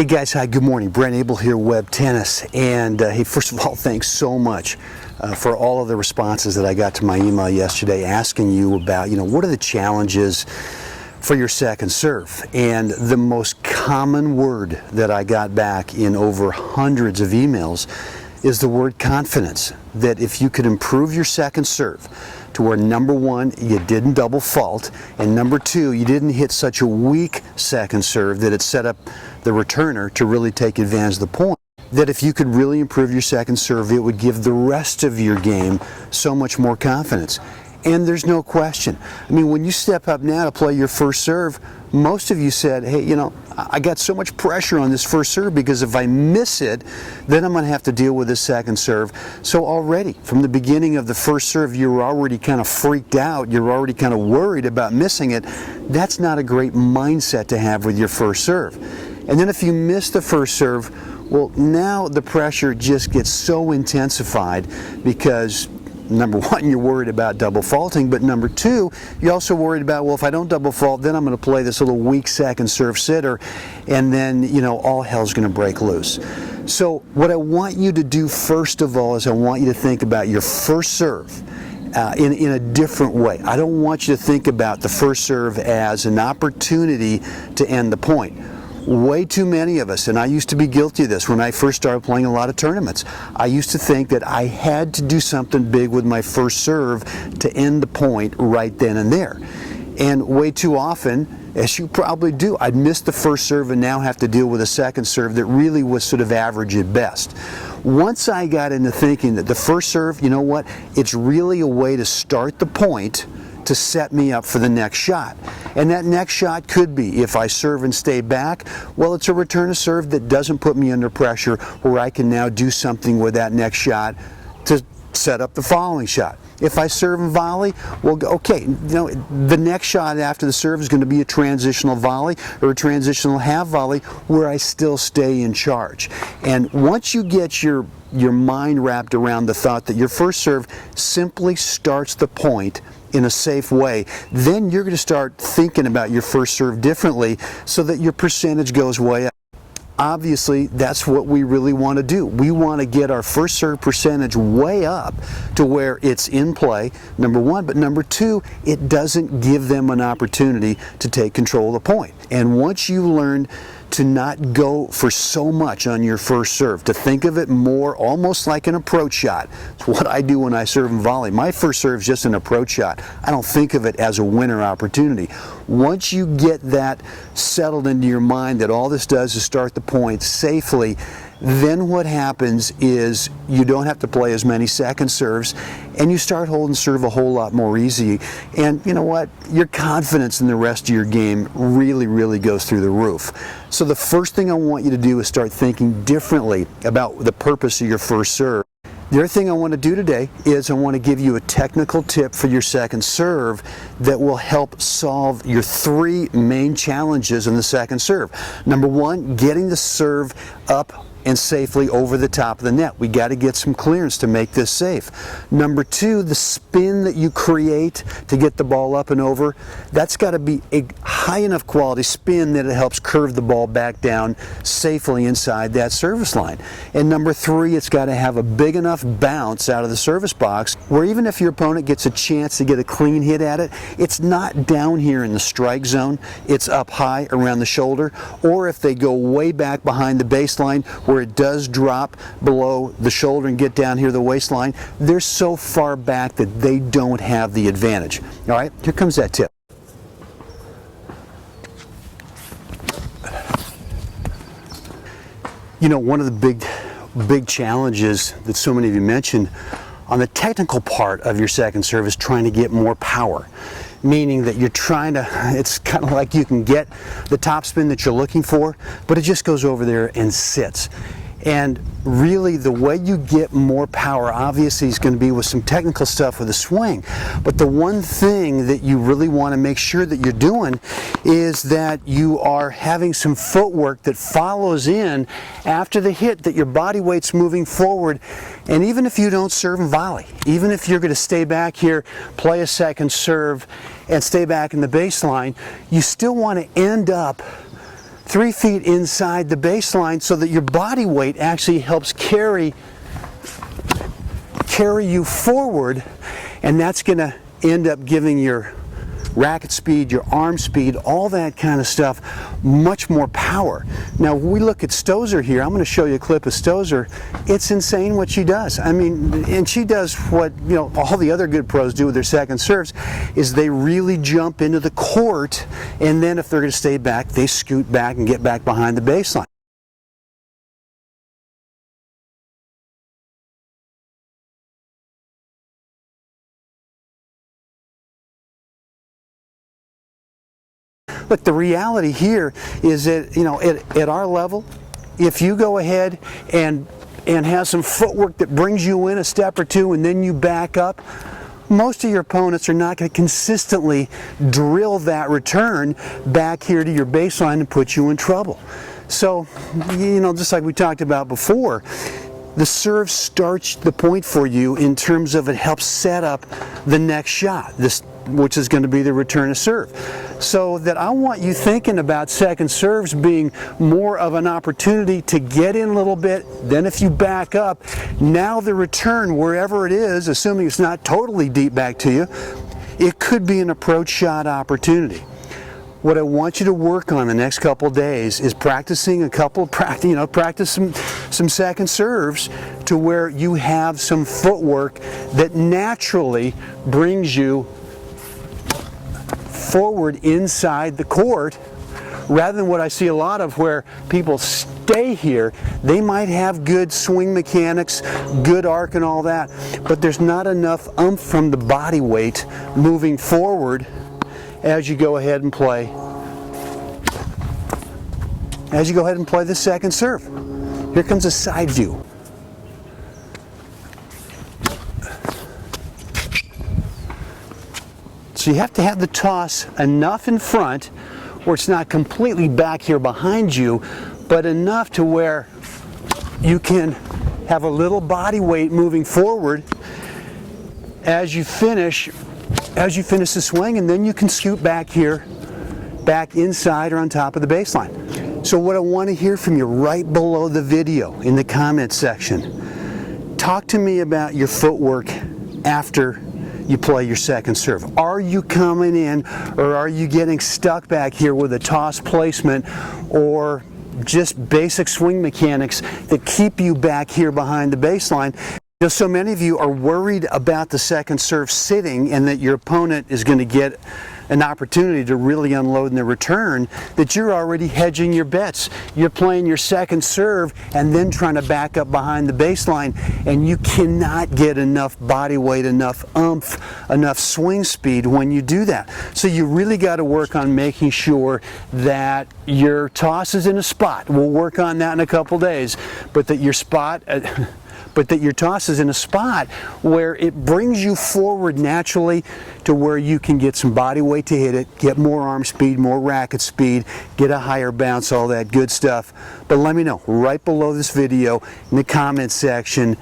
Hey guys, hi, good morning. Brent Abel here, WebTennis. And hey, first of all, thanks so much for all of the responses that I got to my email yesterday asking you about, what are the challenges for your second serve? And the most common word that I got back in over hundreds of emails is the word confidence. That if you could improve your second serve to where number one, you didn't double fault, and number two, you didn't hit such a weak second serve that it set up the returner to really take advantage of the point, that if you could really improve your second serve, it would give the rest of your game so much more confidence. And there's no question. I mean, when you step up now to play your first serve, most of you said, hey, I got so much pressure on this first serve because if I miss it, then I'm going to have to deal with this second serve. So already, from the beginning of the first serve, you're already kind of freaked out. You're already kind of worried about missing it. That's not a great mindset to have with your first serve. And then if you miss the first serve, well, now the pressure just gets so intensified because number one, you're worried about double faulting, but number two, you're also worried about, well, if I don't double fault, then I'm going to play this little weak second serve sitter, and then, all hell's going to break loose. So what I want you to do first of all is I want you to think about your first serve in a different way. I don't want you to think about the first serve as an opportunity to end the point. Way too many of us, and I used to be guilty of this when I first started playing a lot of tournaments. I used to think that I had to do something big with my first serve to end the point right then and there. And way too often, as you probably do, I'd miss the first serve and now have to deal with a second serve that really was sort of average at best. Once I got into thinking that the first serve, it's really a way to start the point to set me up for the next shot. And that next shot could be, if I serve and stay back, well, it's a return to serve that doesn't put me under pressure where I can now do something with that next shot to set up the following shot. If I serve and volley, well, okay, the next shot after the serve is going to be a transitional volley or a transitional half volley where I still stay in charge. And once you get your mind wrapped around the thought that your first serve simply starts the point in a safe way, then you're going to start thinking about your first serve differently so that your percentage goes way up. Obviously, that's what we really want to do. We want to get our first serve percentage way up to where it's in play, number one, but number two, it doesn't give them an opportunity to take control of the point. And once you learn to not go for so much on your first serve, to think of it more almost like an approach shot. It's what I do when I serve and volley. My first serve is just an approach shot. I don't think of it as a winner opportunity. Once you get that settled into your mind that all this does is start the point safely, then what happens is you don't have to play as many second serves and you start holding serve a whole lot more easy. And you know what? Your confidence in the rest of your game really, really goes through the roof. So the first thing I want you to do is start thinking differently about the purpose of your first serve. The other thing I want to do today is I want to give you a technical tip for your second serve that will help solve your three main challenges in the second serve. Number one, getting the serve up and safely over the top of the net. We got to get some clearance to make this safe. Number two, the spin that you create to get the ball up and over, that's got to be a high enough quality spin that it helps curve the ball back down safely inside that service line. And number three, it's got to have a big enough bounce out of the service box where even if your opponent gets a chance to get a clean hit at it, it's not down here in the strike zone, it's up high around the shoulder, or if they go way back behind the baseline where it does drop below the shoulder and get down here the waistline, they're so far back that they don't have the advantage. All right, here comes that tip. One of the big challenges that so many of you mentioned on the technical part of your second serve is trying to get more power. Meaning that you're trying to, it's kind of like you can get the topspin that you're looking for, but it just goes over there and sits. And really the way you get more power obviously is going to be with some technical stuff with a swing. But the one thing that you really want to make sure that you're doing is that you are having some footwork that follows in after the hit, that your body weight's moving forward. And even if you don't serve and volley, even if you're going to stay back here, play a second serve and stay back in the baseline, you still want to end up 3 feet inside the baseline so that your body weight actually helps carry you forward, and that's going to end up giving your racket speed, your arm speed, all that kind of stuff, much more power. Now, when we look at Stosur here, I'm going to show you a clip of Stosur. It's insane what she does. I mean, and she does what, you know, all the other good pros do with their second serves, is they really jump into the court, and then if they're going to stay back, they scoot back and get back behind the baseline. But the reality here is that, you know, at our level, if you go ahead and have some footwork that brings you in a step or two and then you back up, most of your opponents are not going to consistently drill that return back here to your baseline and put you in trouble. So, you know, just like we talked about before, the serve starts the point for you in terms of it helps set up the next shot, which is going to be the return of serve. So that I want you thinking about second serves being more of an opportunity to get in a little bit. Then if you back up, now the return, wherever it is, assuming it's not totally deep back to you, it could be an approach shot opportunity. What I want you to work on the next couple of days is practicing practice some second serves to where you have some footwork that naturally brings you forward inside the court, rather than what I see a lot of where people stay here. They might have good swing mechanics, good arc and all that, but there's not enough oomph from the body weight moving forward as you go ahead and play the second serve. Here comes a side view. So you have to have the toss enough in front where it's not completely back here behind you, but enough to where you can have a little body weight moving forward as you finish the swing, and then you can scoot back here, back inside or on top of the baseline. So what I want to hear from you right below the video in the comment section, talk to me about your footwork after you play your second serve. Are you coming in, or are you getting stuck back here with a toss placement or just basic swing mechanics that keep you back here behind the baseline? You know, so many of you are worried about the second serve sitting and that your opponent is going to get an opportunity to really unload in the return, that you're already hedging your bets. You're playing your second serve and then trying to back up behind the baseline, and you cannot get enough body weight, enough oomph, enough swing speed when you do that. So you really got to work on making sure that your toss is in a spot. We'll work on that in a couple days, but that your toss is in a spot where it brings you forward naturally to where you can get some body weight to hit it, get more arm speed, more racket speed, get a higher bounce, all that good stuff. But let me know right below this video in the comment section,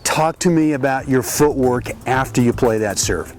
talk to me about your footwork after you play that serve.